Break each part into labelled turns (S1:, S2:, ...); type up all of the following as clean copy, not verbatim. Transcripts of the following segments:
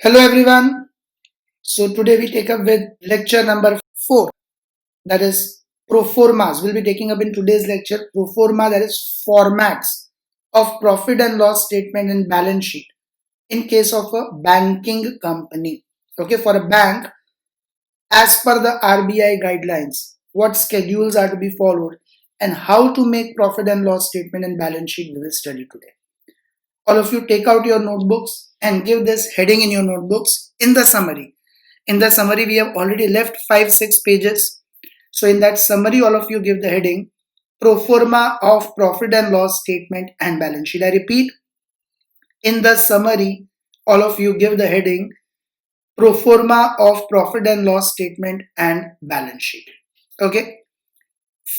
S1: Hello everyone. So today we take up with lecture number 4, that is proformas. We'll be taking up in today's lecture proforma, that is formats of profit and loss statement and balance sheet in case of a banking company. Okay, for a bank, as per the RBI guidelines, what schedules are to be followed and how to make profit and loss statement and balance sheet we will study today. All of you take out your notebooks and give this heading in your notebooks in the summary. In the summary, we have already left 5-6 pages. So in that summary, all of you give the heading Proforma of profit and loss statement and balance sheet. I repeat, in the summary, all of you give the heading Proforma of profit and loss statement and balance sheet. Okay.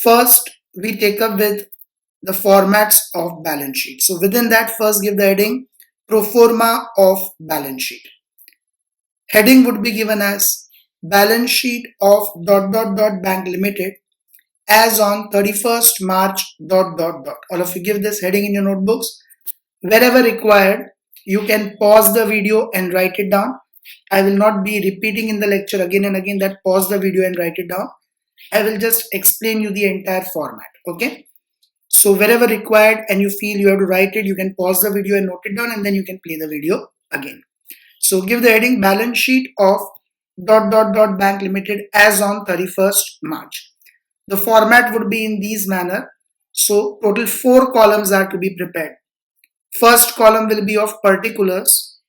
S1: First, we take up with the formats of balance sheet. So within that, first give the heading Proforma of balance sheet. Heading would be given as balance sheet of ... bank limited as on 31st March ... All of you give this heading in your notebooks. Wherever required, you can pause the video and write it down. I will not be repeating in the lecture again and again that pause the video and write it down. I will just explain you the entire format. Okay. So wherever required and you feel you have to write it, you can pause the video and note it down, and then you can play the video again. So give the heading balance sheet of ... bank limited as on 31st March. The format would be in these manner. So total 4 columns are to be prepared. First column will be of particulars.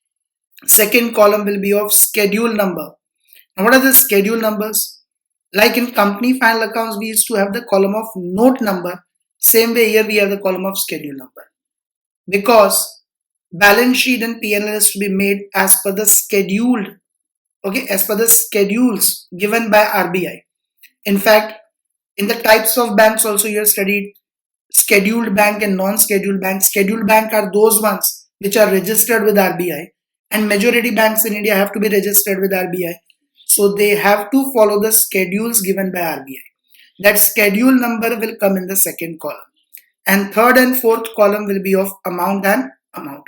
S1: Second column will be of schedule number. Now what are the schedule numbers? Like in company final accounts, we used to have the column of note number. Same way here we have the column of schedule number. Because balance sheet and P&L is to be made as per the scheduled, okay, as per the schedules given by RBI. In fact, in the types of banks also you have studied scheduled bank and non-scheduled bank. Scheduled bank are those ones which are registered with RBI, and majority banks in India have to be registered with RBI. So they have to follow the schedules given by RBI. That schedule number will come in the second column. And third and fourth column will be of amount and amount.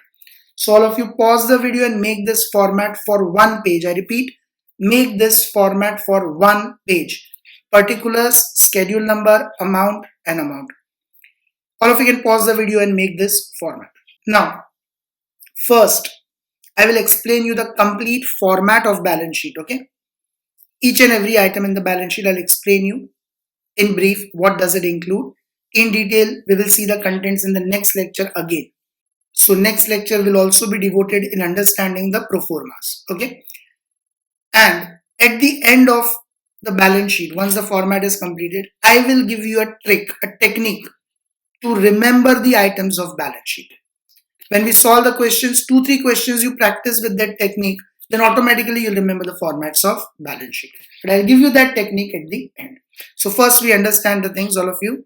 S1: So all of you pause the video and make this format for one page. I repeat, make this format for one page. Particulars, schedule number, amount and amount. All of you can pause the video and make this format. Now, first, I will explain you the complete format of balance sheet. Okay. Each and every item in the balance sheet, I'll explain you in brief what does it include. In detail, we will see the contents in the next lecture again. So next lecture will also be devoted in understanding the proformas. Okay. And at the end of the balance sheet, once the format is completed, I will give you a trick, a technique to remember the items of balance sheet. When we solve the questions, 2-3 questions you practice with that technique, then automatically you'll remember the formats of balance sheet. But I'll give you that technique at the end. So first we understand the things, all of you.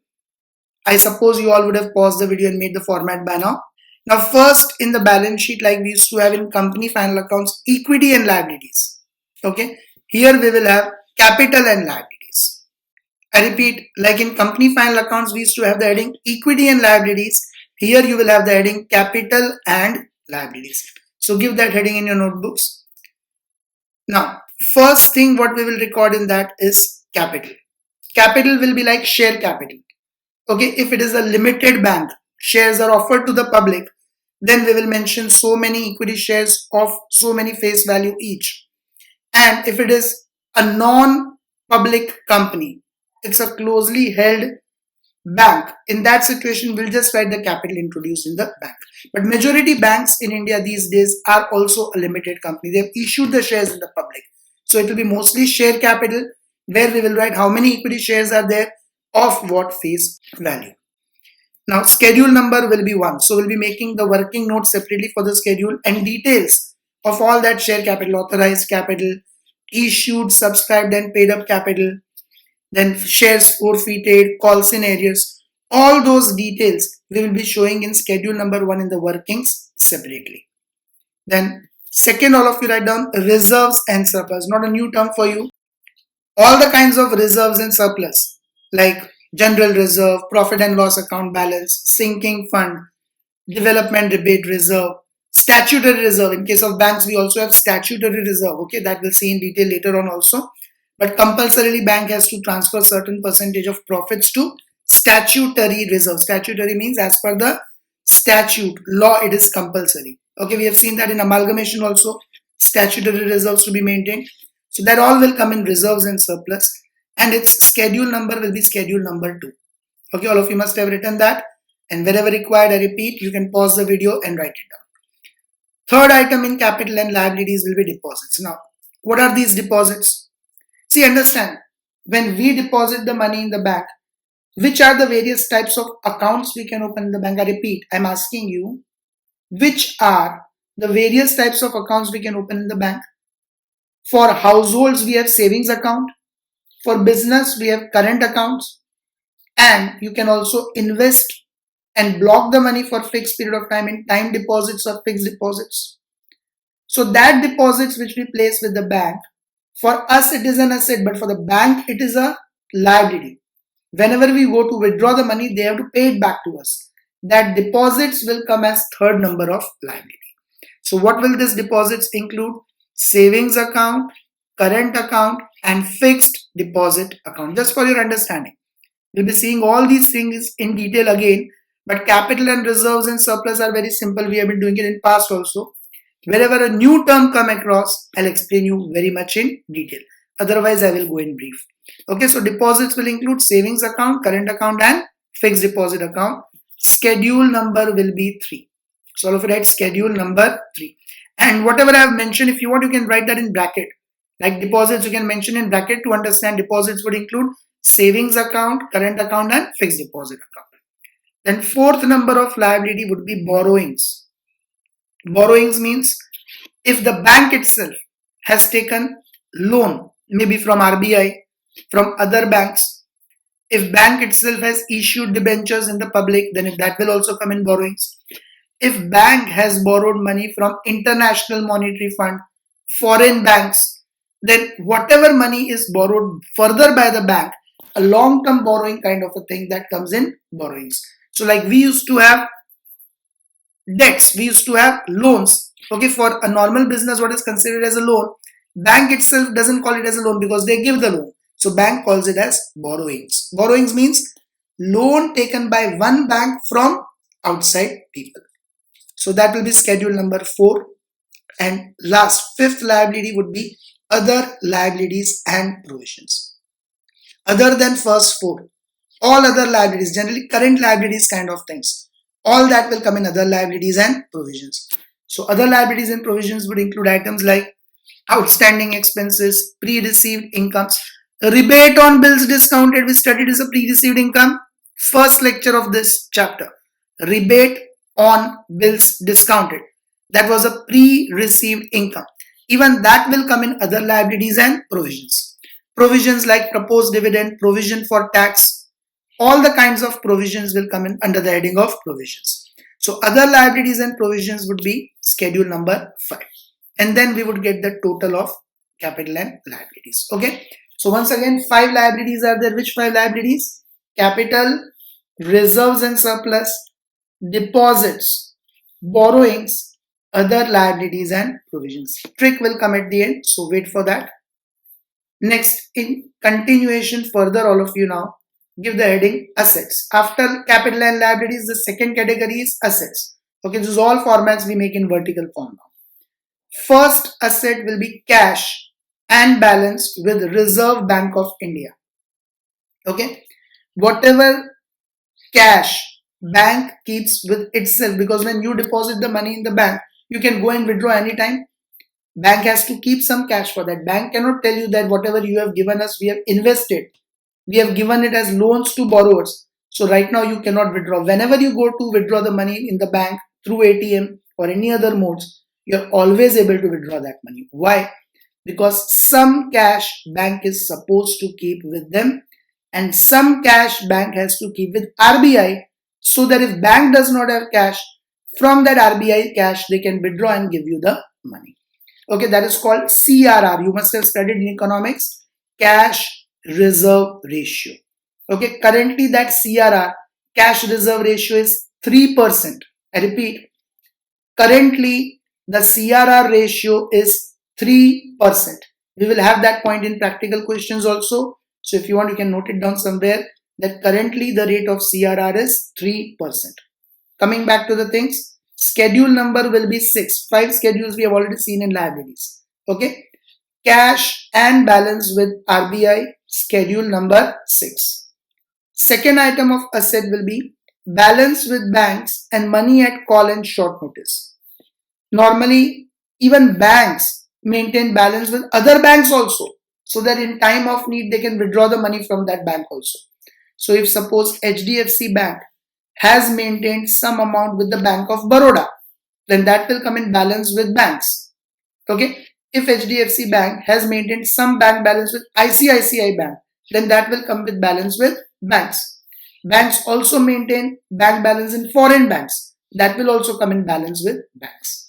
S1: I suppose you all would have paused the video and made the format by now. Now first in the balance sheet, like we used to have in company final accounts, equity and liabilities. Okay. Here we will have capital and liabilities. I repeat, like in company final accounts, we used to have the heading equity and liabilities. Here you will have the heading capital and liabilities. So give that heading in your notebooks. Now, first thing what we will record in that is capital. Capital will be like share capital. Okay, if it is a limited bank, shares are offered to the public, then we will mention so many equity shares of so many face value each. And if it is a non-public company, it's a closely held bank. In that situation, we'll just write the capital introduced in the bank. But majority banks in India these days are also a limited company. They have issued the shares in the public. So it will be mostly share capital, where we will write how many equity shares are there of what face value. Now schedule number will be 1. So we'll be making the working note separately for the schedule, and details of all that share capital, authorized capital, issued, subscribed and paid up capital, then shares forfeited, calls in arrears, all those details we will be showing in schedule number 1 in the workings separately. Then second, all of you write down reserves and surplus. Not a new term for you. All the kinds of reserves and surplus, like general reserve, profit and loss account balance, sinking fund, development rebate reserve, Statutory reserve. In case of banks, we also have statutory reserve. Okay, that we'll see in detail later on also. But compulsorily, bank has to transfer certain percentage of profits to statutory reserve. Statutory means as per the statute, law, it is compulsory. Okay, we have seen that in amalgamation also, statutory reserves to be maintained. So that all will come in reserves and surplus. And its schedule number will be schedule number 2. Okay, all of you must have written that. And wherever required, I repeat, you can pause the video and write it down. Third item in capital and liabilities will be deposits. Now, what are these deposits? See, understand, when we deposit the money in the bank, which are the various types of accounts we can open in the bank? I repeat, I'm asking you, which are the various types of accounts we can open in the bank? For households, we have savings account. For business, we have current accounts. And you can also invest and block the money for fixed period of time in time deposits or fixed deposits. So that deposits which we place with the bank, for us it is an asset, but for the bank it is a liability. Whenever we go to withdraw the money, they have to pay it back to us. That deposits will come as third number of liability. So what will this deposits include? Savings account, current account, and fixed deposit account. Just for your understanding, we'll be seeing all these things in detail again. But capital and reserves and surplus are very simple. We have been doing it in past also. Wherever a new term come across, I'll explain you very much in detail. Otherwise, I will go in brief. Okay, so deposits will include savings account, current account, and fixed deposit account. Schedule number will be 3. So all of you write schedule number 3. And whatever I have mentioned, if you want, you can write that in bracket. Like deposits, you can mention in bracket to understand deposits would include savings account, current account, and fixed deposit account. Then fourth number of liability would be borrowings. Borrowings means if the bank itself has taken loan, maybe from RBI, from other banks, if bank itself has issued debentures in the public, then that will also come in borrowings. If bank has borrowed money from International Monetary Fund, foreign banks, then whatever money is borrowed further by the bank, a long-term borrowing kind of a thing, that comes in borrowings. So like we used to have debts, we used to have loans. Okay, for a normal business, what is considered as a loan, bank itself doesn't call it as a loan because they give the loan. So bank calls it as borrowings. Borrowings means loan taken by one bank from outside people. So that will be schedule number 4. And last, fifth liability would be other liabilities and provisions. Other than first 4, all other liabilities, generally current liabilities kind of things, all that will come in other liabilities and provisions. So other liabilities and provisions would include items like outstanding expenses, pre-received incomes, rebate on bills discounted. We studied is a pre-received income. First lecture of this chapter, rebate on bills discounted. That was a pre-received income. Even that will come in other liabilities and provisions. Provisions like proposed dividend, provision for tax, all the kinds of provisions will come in under the heading of provisions. So other liabilities and provisions would be schedule number 5. And then we would get the total of capital and liabilities. Okay. So once again, 5 liabilities are there. Which 5 liabilities? Capital, reserves and surplus, deposits, borrowings, other liabilities and provisions. Trick will come at the end, so wait for that. Next, in continuation further, all of you now give the heading assets. After capital and liabilities, the second category is assets. Okay, this is all formats we make in vertical form now. First asset will be cash and balance with Reserve Bank of India. Okay, whatever cash bank keeps with itself, because when you deposit the money in the bank, you can go and withdraw anytime. Bank has to keep some cash for that. Bank cannot tell you that whatever you have given us, we have invested. We have given it as loans to borrowers. So right now you cannot withdraw. Whenever you go to withdraw the money in the bank through ATM or any other modes, you're always able to withdraw that money. Why? Because some cash bank is supposed to keep with them and some cash bank has to keep with RBI, so that if bank does not have cash, from that RBI cash they can withdraw and give you the money. Okay, that is called CRR. You must have studied in economics, cash reserve ratio. Okay, currently that CRR, cash reserve ratio, is 3%. I repeat, Currently, the CRR ratio is 3%. We will have that point in practical questions also. So if you want, you can note it down somewhere that currently the rate of CRR is 3%. Coming back to the things, schedule number will be 6. 5 schedules we have already seen in liabilities. Okay. Cash and balance with RBI, schedule number 6. Second item of asset will be balance with banks and money at call and short notice. Normally, even banks maintain balance with other banks also, so that in time of need they can withdraw the money from that bank also. So if suppose HDFC Bank has maintained some amount with the Bank of Baroda, then that will come in balance with banks. Okay. If HDFC Bank has maintained some bank balance with ICICI Bank, then that will come with balance with banks. Banks also maintain bank balance in foreign banks. That will also come in balance with banks.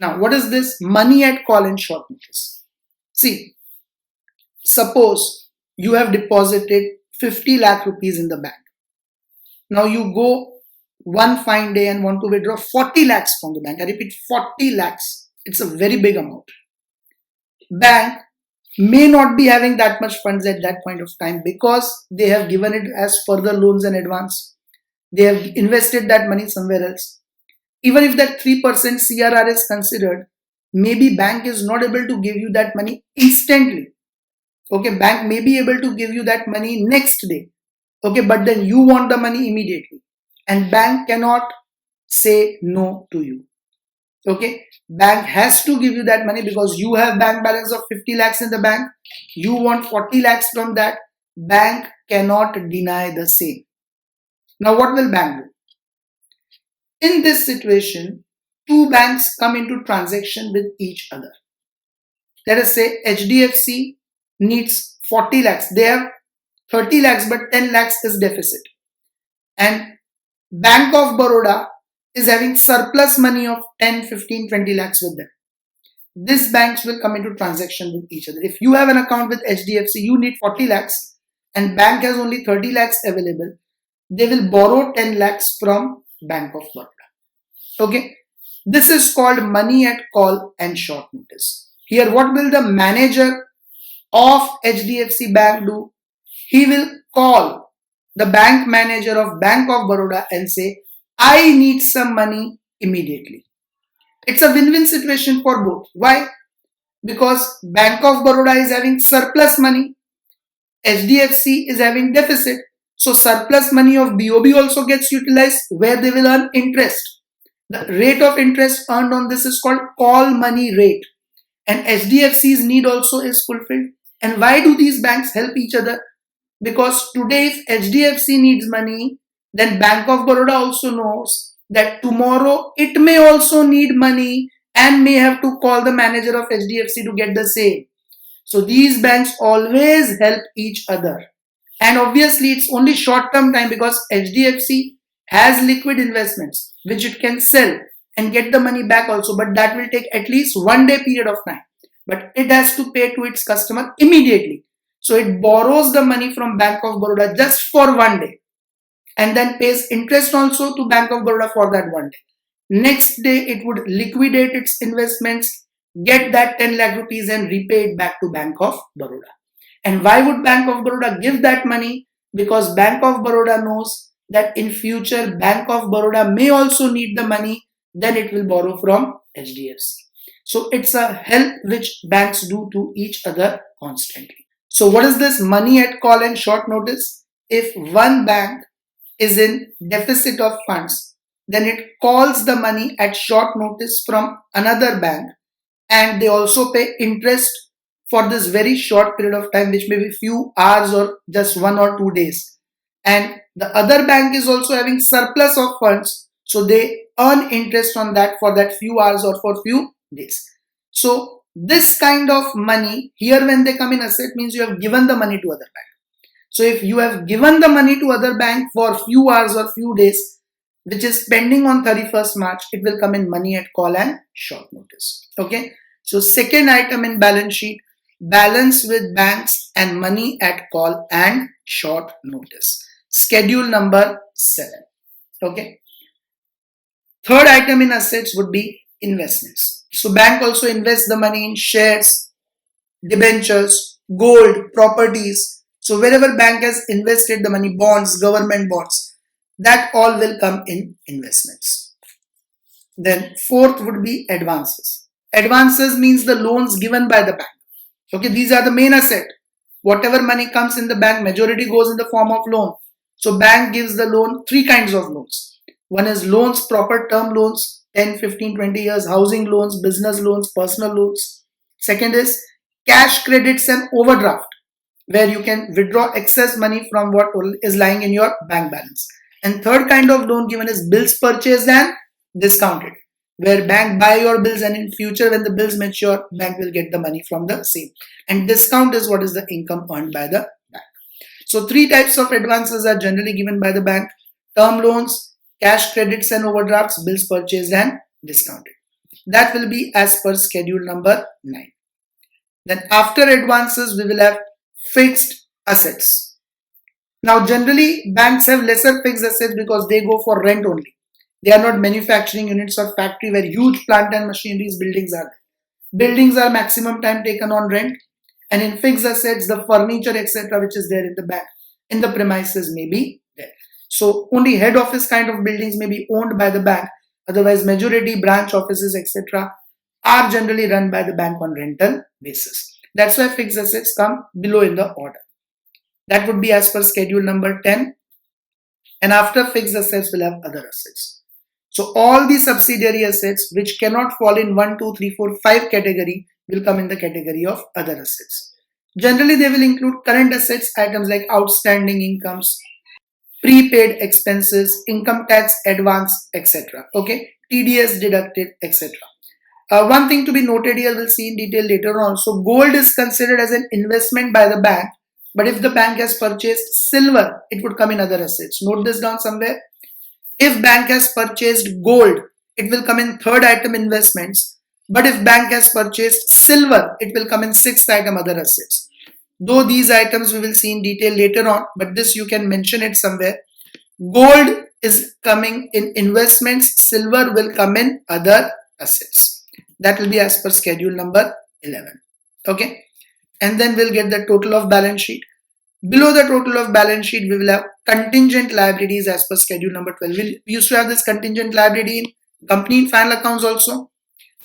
S1: Now, what is this money at call and short notice? See, suppose you have deposited 50 lakh rupees in the bank. Now you go one fine day and want to withdraw 40 lakhs from the bank. I repeat, 40 lakhs. It's a very big amount. Bank may not be having that much funds at that point of time because they have given it as further loans and advance. They have invested that money somewhere else. Even if that 3% CRR is considered, maybe bank is not able to give you that money instantly. Okay, bank may be able to give you that money next day. Okay, but then you want the money immediately, and bank cannot say no to you. Okay, bank has to give you that money because you have bank balance of 50 lakhs in the bank. You want 40 lakhs from that. Bank cannot deny the same. Now what will bank do? In this situation, two banks come into transaction with each other. Let us say HDFC needs 40 lakhs. They have 30 lakhs, but 10 lakhs is deficit. And Bank of Baroda is having surplus money of 10, 15, 20 lakhs with them. These banks will come into transaction with each other. If you have an account with HDFC, you need 40 lakhs and bank has only 30 lakhs available. They will borrow 10 lakhs from Bank of Baroda. Okay. This is called money at call and short notice. Here, what will the manager of HDFC Bank do? He will call the bank manager of Bank of Baroda and say, I need some money immediately. It's a win-win situation for both. Why? Because Bank of Baroda is having surplus money, HDFC is having deficit. So surplus money of BOB also gets utilized where they will earn interest. The rate of interest earned on this is called call money rate. And HDFC's need also is fulfilled. And why do these banks help each other? Because today if HDFC needs money, then Bank of Baroda also knows that tomorrow it may also need money and may have to call the manager of HDFC to get the same. So these banks always help each other. And obviously it's only short-term time because HDFC has liquid investments which it can sell and get the money back also, but that will take at least 1 day period of time. But it has to pay to its customer immediately. So it borrows the money from Bank of Baroda just for 1 day and then pays interest also to Bank of Baroda for that 1 day. Next day it would liquidate its investments, get that 10 lakh rupees and repay it back to Bank of Baroda. And why would Bank of Baroda give that money? Because Bank of Baroda knows that in future Bank of Baroda may also need the money, then it will borrow from HDFC. So it's a help which banks do to each other constantly. So what is this money at call and short notice? If one bank is in deficit of funds, then it calls the money at short notice from another bank and they also pay interest for this very short period of time, which may be few hours or just 1 or 2 days. And the other bank is also having surplus of funds, so they earn interest on that for that few hours or for few days. So this kind of money here, when they come in asset, means you have given the money to other bank. So if you have given the money to other bank for few hours or few days, which is pending on 31st March, it will come in money at call and short notice. Okay. So second item in balance sheet, balance with banks and money at call and short notice. Schedule number 7. Okay. Third item in assets would be investments. So bank also invests the money in shares, debentures, gold, properties. So wherever bank has invested the money, bonds, government bonds, that all will come in investments. Then fourth would be advances. Advances means the loans given by the bank. Okay, these are the main asset. Whatever money comes in the bank, majority goes in the form of loan. So bank gives the loan, three kinds of loans. One is loans, proper term loans, 10, 15, 20 years, housing loans, business loans, personal loans. Second is cash credits and overdraft, where you can withdraw excess money from what is lying in your bank balance. And third kind of loan given is bills purchased and discounted, where bank buy your bills and in future when the bills mature, bank will get the money from the same. And discount is what is the income earned by the bank. So three types of advances are generally given by the bank: term loans, cash credits and overdrafts, bills purchased and discounted. That will be as per schedule number 9. Then after advances, we will have fixed assets. Now generally banks have lesser fixed assets because they go for rent only. They are not manufacturing units or factory where huge plant and machineries buildings are there. Buildings are maximum time taken on rent, and in fixed assets the furniture etc. which is there in the bank, in the premises may be there. So only head office kind of buildings may be owned by the bank, otherwise majority branch offices etc. are generally run by the bank on rental basis. That's why fixed assets come below in the order. That would be as per schedule number 10. And after fixed assets, we'll have other assets. So all the subsidiary assets which cannot fall in 1, 2, 3, 4, 5 category will come in the category of other assets. Generally, they will include current assets, items like outstanding incomes, prepaid expenses, income tax advance, etc. Okay, TDS deducted, etc. One thing to be noted here, we'll see in detail later on. So gold is considered as an investment by the bank, but if the bank has purchased silver, it would come in other assets. Note this down somewhere. If bank has purchased gold, it will come in third item investments. But if bank has purchased silver, it will come in sixth item other assets. Though these items we will see in detail later on, but this you can mention it somewhere. Gold is coming in investments, silver will come in other assets. That will be as per schedule number 11. Okay. And then we'll get the total of balance sheet. Below the total of balance sheet, we will have contingent liabilities as per schedule number 12. We used to have this contingent liability in company final accounts also.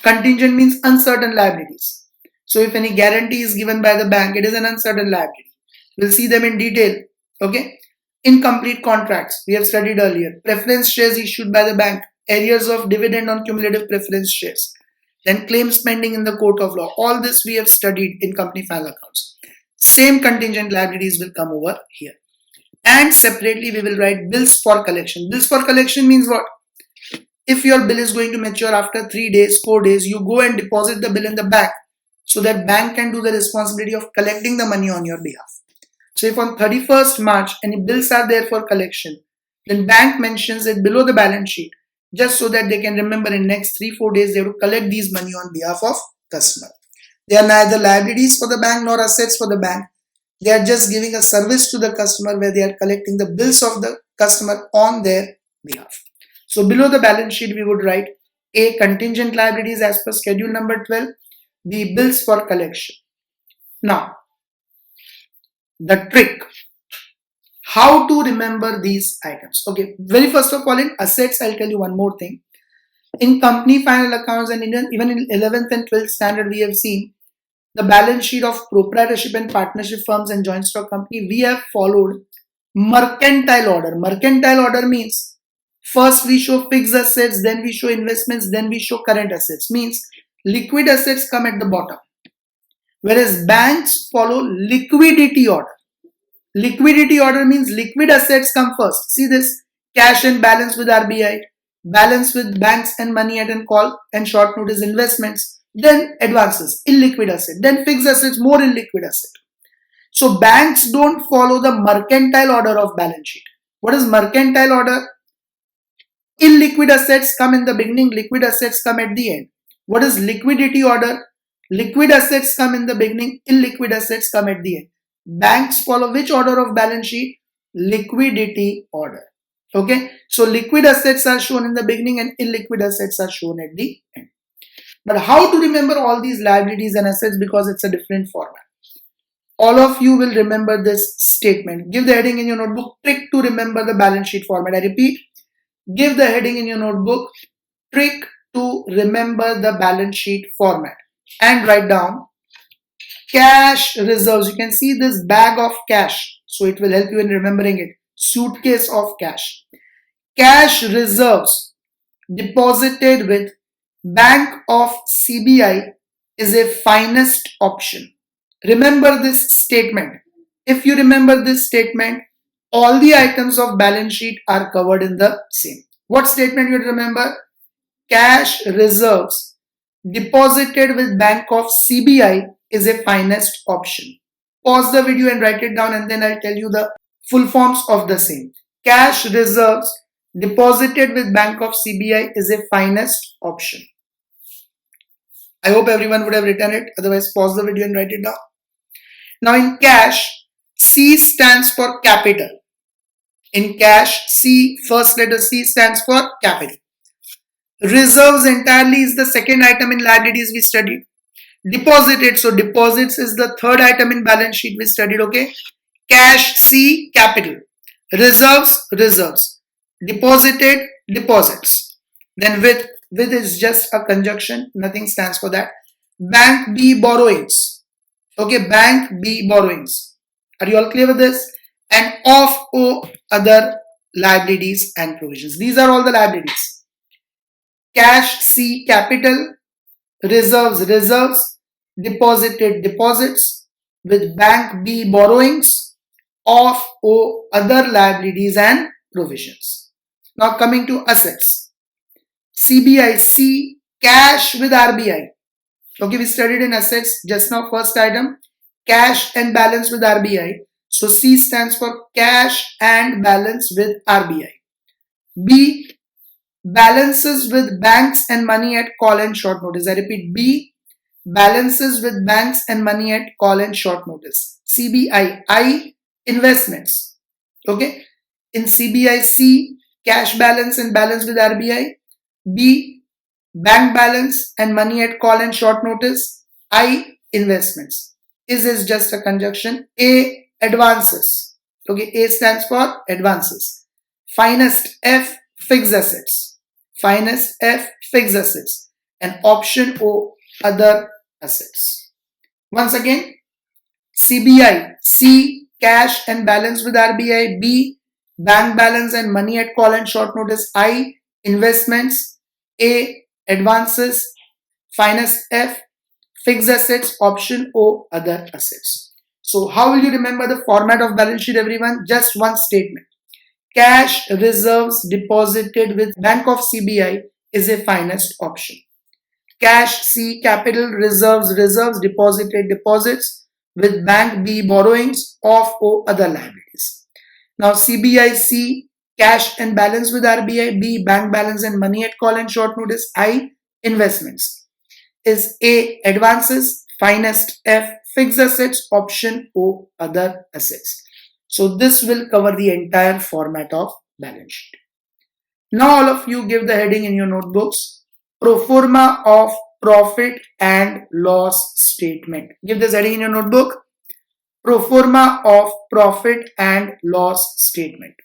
S1: Contingent means uncertain liabilities. So if any guarantee is given by the bank, it is an uncertain liability. We'll see them in detail. Okay. Incomplete contracts, we have studied earlier. Preference shares issued by the bank. Arrears of dividend on cumulative preference shares. Then claims pending in the court of law. All this we have studied in company final accounts. Same contingent liabilities will come over here. And separately we will write bills for collection. Bills for collection means what? If your bill is going to mature after 3 days, 4 days, you go and deposit the bill in the bank so that bank can do the responsibility of collecting the money on your behalf. So if on 31st March any bills are there for collection, then bank mentions it below the balance sheet just so that they can remember in next 3-4 days they have to collect these money on behalf of customer. They are neither liabilities for the bank nor assets for the bank. They are just giving a service to the customer where they are collecting the bills of the customer on their behalf. So below the balance sheet we would write A, contingent liabilities as per schedule number 12, B, bills for collection. Now, the trick. How to remember these items? Okay, very first of all in assets, I'll tell you one more thing. In company final accounts and even in 11th and 12th standard, we have seen the balance sheet of proprietorship and partnership firms and joint stock company. We have followed mercantile order. Mercantile order means first we show fixed assets, then we show investments, then we show current assets. Means liquid assets come at the bottom, whereas banks follow liquidity order. Liquidity order means liquid assets come first. See this: cash and balance with RBI, balance with banks and money at and call and short notice investments, then advances, illiquid asset, then fixed assets, more illiquid asset. So banks don't follow the mercantile order of balance sheet. What is mercantile order? Illiquid assets come in the beginning, liquid assets come at the end. What is liquidity order? Liquid assets come in the beginning, illiquid assets come at the end. Banks follow which order of balance sheet? Liquidity order. Okay, so liquid assets are shown in the beginning and illiquid assets are shown at the end. But how to remember all these liabilities and assets, because it's a different format? All of you will remember this statement. Give the heading in your notebook, trick to remember the balance sheet format. I repeat, give the heading in your notebook, trick to remember the balance sheet format, and write down cash reserves. You can see this bag of cash, so it will help you in remembering it. Suitcase of cash. Cash reserves deposited with Bank of CBI is a finest option. Remember this statement. If you remember this statement, all the items of balance sheet are covered in the same. What statement you remember? Cash reserves deposited with Bank of CBI is a finest option. Pause the video and write it down, and then I'll tell you the full forms of the same. Cash reserves deposited with Bank of CBI is a finest option. I hope everyone would have written it. Otherwise, pause the video and write it down. Now in cash, C stands for capital. In cash, C, first letter C stands for capital. Reserves entirely is the second item in liabilities we studied. Deposited, so deposits is the third item in balance sheet we studied, okay? Cash, C, capital. Reserves, reserves. Deposited, deposits. Then with is just a conjunction, nothing stands for that. Bank B, borrowings. Okay, bank B, borrowings. Are you all clear with this? And of O, other liabilities and provisions. These are all the liabilities. Cash C, capital. Reserves, reserves. Deposited, deposits. With bank B, borrowings. Of O, other liabilities and provisions. Now coming to assets. CBI, C, cash with RBI. Okay, we studied in assets just now, first item, cash and balance with RBI. So C stands for cash and balance with RBI. B, balances with banks and money at call and short notice. I repeat, B, balances with banks and money at call and short notice. CBI, I, investments. Okay, in CBI, C, cash balance and balance with RBI. B, bank balance and money at call and short notice. I, investments. Is just a conjunction. A, advances. Okay, A stands for advances. Finest, F, fixed assets. Finest, F, fixed assets. And option O, other assets. Once again, CBI, C, cash and balance with RBI. B, bank balance and money at call and short notice. I, investments. A, advances. Finest, F, fixed assets. Option O, other assets. So how will you remember the format of balance sheet, everyone? Just one statement. Cash reserves deposited with Bank of CBI is a finest option. Cash C, capital. Reserves, reserves. Deposited, deposits. With Bank B, borrowings. Of O, other liabilities. Now CBI, C, cash and balance with RBI. B, bank balance and money at call and short notice. I, investments. Is A, advances. Finest, F, fixed assets. Option O, other assets. So this will cover the entire format of balance sheet. Now all of you give the heading in your notebooks. Proforma of profit and loss statement. Give this heading in your notebook. Proforma of profit and loss statement.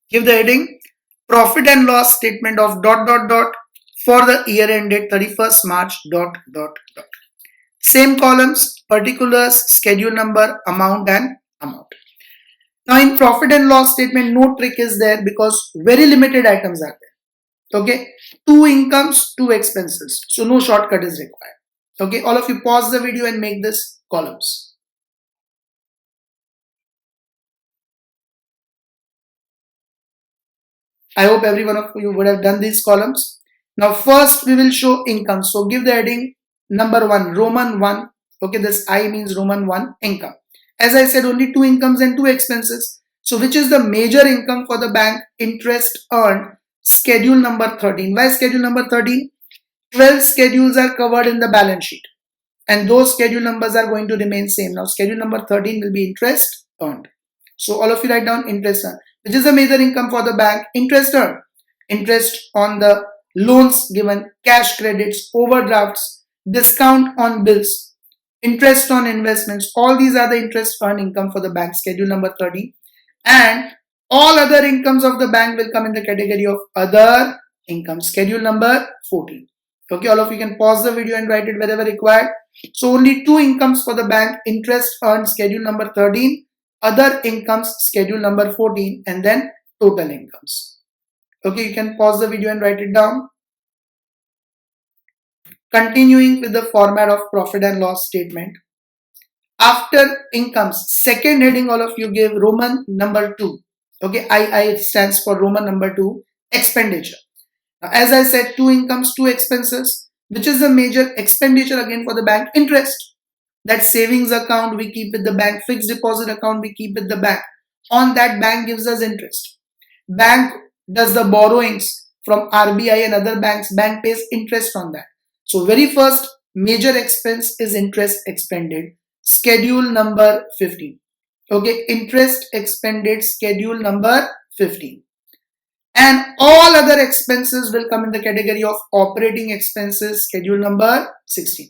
S1: Give the heading profit and loss statement of ... for the year ended 31st March ... Same columns, particulars, schedule number, amount and amount. Now in profit and loss statement, no trick is there because very limited items are there. Okay, 2 incomes, 2 expenses. So no shortcut is required. Okay, all of you pause the video and make this columns. I hope every one of you would have done these columns. Now first we will show income. So give the heading number 1, Roman 1. Okay, this I means Roman 1, income. As I said, only 2 incomes and 2 expenses. So which is the major income for the bank? Interest earned, schedule number 13. Why schedule number 13? 12 schedules are covered in the balance sheet and those schedule numbers are going to remain same. Now schedule number 13 will be interest earned. So all of you write down interest earned. Which is the major income for the bank? Interest earned. Interest on the loans given, cash credits, overdrafts, discount on bills, interest on investments. All these are the interest earned income for the bank, schedule number 30. And all other incomes of the bank will come in the category of other income, schedule number 14. Okay, all of you can pause the video and write it wherever required. So only two incomes for the bank: interest earned, schedule number 13, other incomes, schedule number 14, and then total incomes. Okay, you can pause the video and write it down. Continuing with the format of profit and loss statement. After incomes, second heading, all of you give Roman number 2. Okay, I stands for Roman number 2, expenditure. Now, as I said, two incomes, two expenses. Which is the major expenditure again for the bank? Interest. That savings account we keep with the bank, fixed deposit account we keep with the bank. On that, bank gives us interest. Bank does the borrowings from RBI and other banks. Bank pays interest on that. So very first major expense is interest expended. Schedule number 15. Okay, interest expended, schedule number 15. And all other expenses will come in the category of operating expenses, schedule number 16.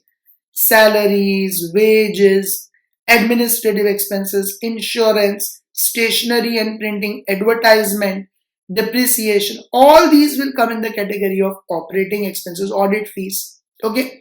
S1: Salaries, wages, administrative expenses, insurance, stationery and printing, advertisement, depreciation, all these will come in the category of operating expenses, audit fees. Okay,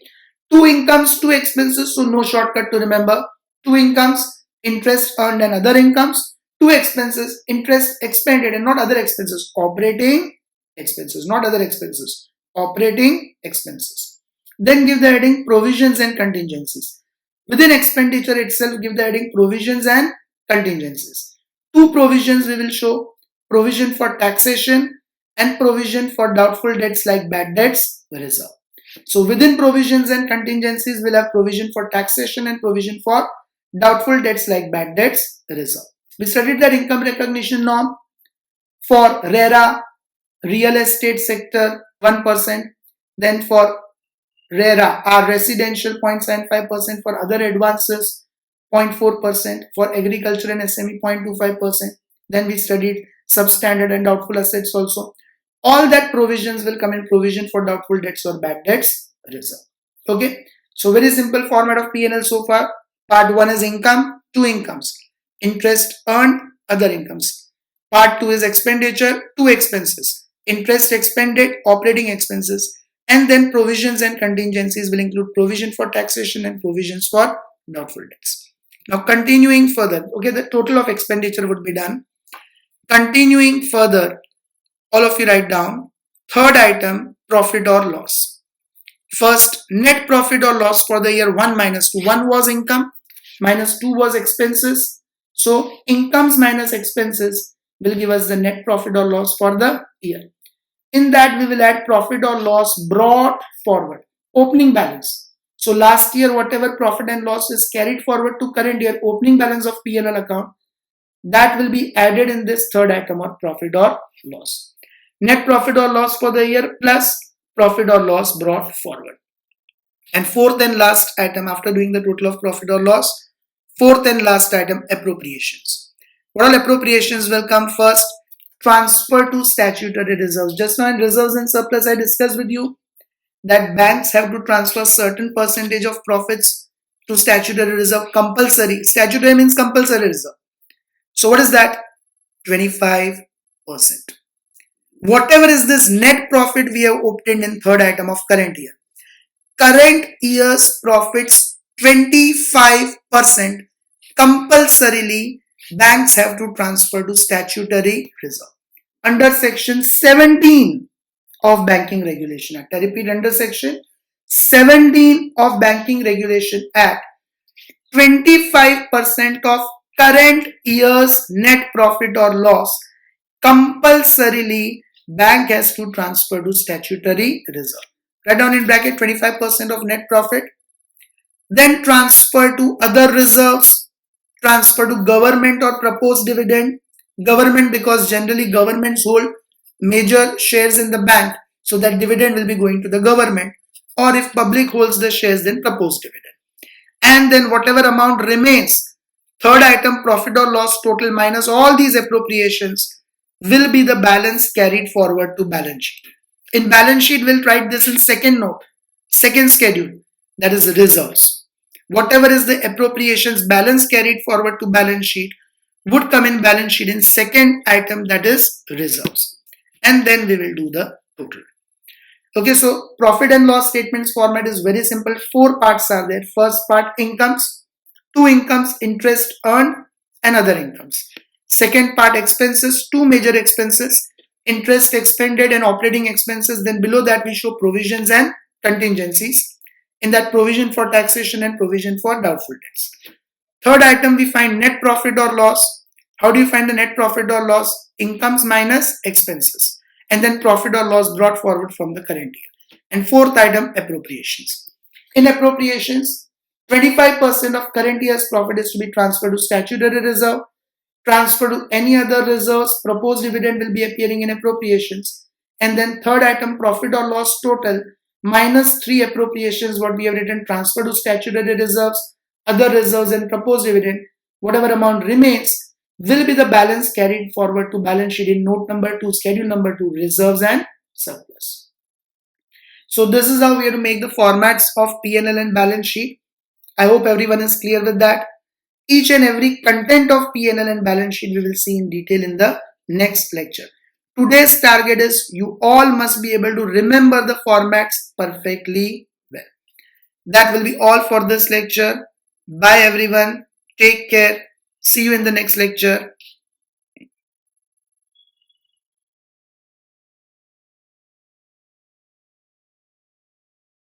S1: two incomes, two expenses, so no shortcut to remember. Two incomes, interest earned and other incomes. Two expenses, interest expended and not other expenses, operating expenses, not other expenses, operating expenses. Then give the heading provisions and contingencies. Within expenditure itself, give the heading provisions and contingencies. Two provisions we will show: provision for taxation and provision for doubtful debts like bad debts reserve. So within provisions and contingencies, we'll have provision for taxation and provision for doubtful debts like bad debts reserve. We studied that income recognition norm for RERA, real estate sector, 1%. Then for RERA, our residential 0.75%, for other advances 0.4%, for agriculture and SME 0.25%. Then we studied substandard and doubtful assets also. All that provisions will come in provision for doubtful debts or bad debts reserve. Okay, so very simple format of P&L so far. Part 1 is income, two incomes: interest earned, other incomes. Part 2 is expenditure, two expenses: interest expended, operating expenses. And then provisions and contingencies will include provision for taxation and provisions for doubtful debts. Now continuing further, okay, the total of expenditure would be done. Continuing further, all of you write down third item, profit or loss. First, net profit or loss for the year 1 minus 2. 1 was income, minus 2 was expenses. So incomes minus expenses will give us the net profit or loss for the year. In that, we will add profit or loss brought forward, opening balance. So last year, whatever profit and loss is carried forward to current year, opening balance of P&L account, that will be added in this third item of profit or loss. Net profit or loss for the year plus profit or loss brought forward. And fourth and last item, after doing the total of profit or loss, fourth and last item, appropriations. What all appropriations will come first? Transfer to statutory reserves. Just now in reserves and surplus, I discussed with you that banks have to transfer certain percentage of profits to statutory reserve, compulsory. Statutory means compulsory reserve. So what is that? 25%. Whatever is this net profit we have obtained in third item of current year, current year's profits 25% compulsorily banks have to transfer to statutory reserve under section 17 of Banking Regulation Act. I repeat, under section 17 of Banking Regulation Act, 25% of current year's net profit or loss compulsorily bank has to transfer to statutory reserve. Write down in bracket 25% of net profit. Then transfer to other reserves. Transfer to government or proposed dividend. Government, because generally governments hold major shares in the bank, so that dividend will be going to the government. Or if public holds the shares, then proposed dividend. And then whatever amount remains Third item, profit or loss total minus all these appropriations will be the balance carried forward to balance sheet. In balance sheet, we'll write this in second note, second schedule, that is reserves. Whatever is the appropriations balance carried forward to balance sheet would come in balance sheet in second item, that is reserves. And then we will do the total. Okay, so profit and loss statements format is very simple. Four parts are there. First part, incomes. Two incomes, interest earned and other incomes. Second part, expenses. Two major expenses, interest expended and operating expenses. Then below that we show provisions and contingencies. In that, provision for taxation and provision for doubtful debts. Third item, we find net profit or loss. How do you find the net profit or loss? Incomes minus expenses, and then profit or loss brought forward from the current year. And fourth item, appropriations. In appropriations, 25% of current year's profit is to be transferred to statutory reserve. Transfer to any other reserves. Proposed dividend will be appearing in appropriations. And then third item, profit or loss total minus three appropriations, what we have written, transfer to statutory reserves, other reserves and proposed dividend. Whatever amount remains will be the balance carried forward to balance sheet in note number 2, schedule number 2, reserves and surplus. So this is how we have to make the formats of P&L and balance sheet. I hope everyone is clear with that. Each and every content of P&L and balance sheet we will see in detail in the next lecture. Today's target is you all must be able to remember the formats perfectly well. That will be all for this lecture. Bye everyone. Take care. See you in the next lecture.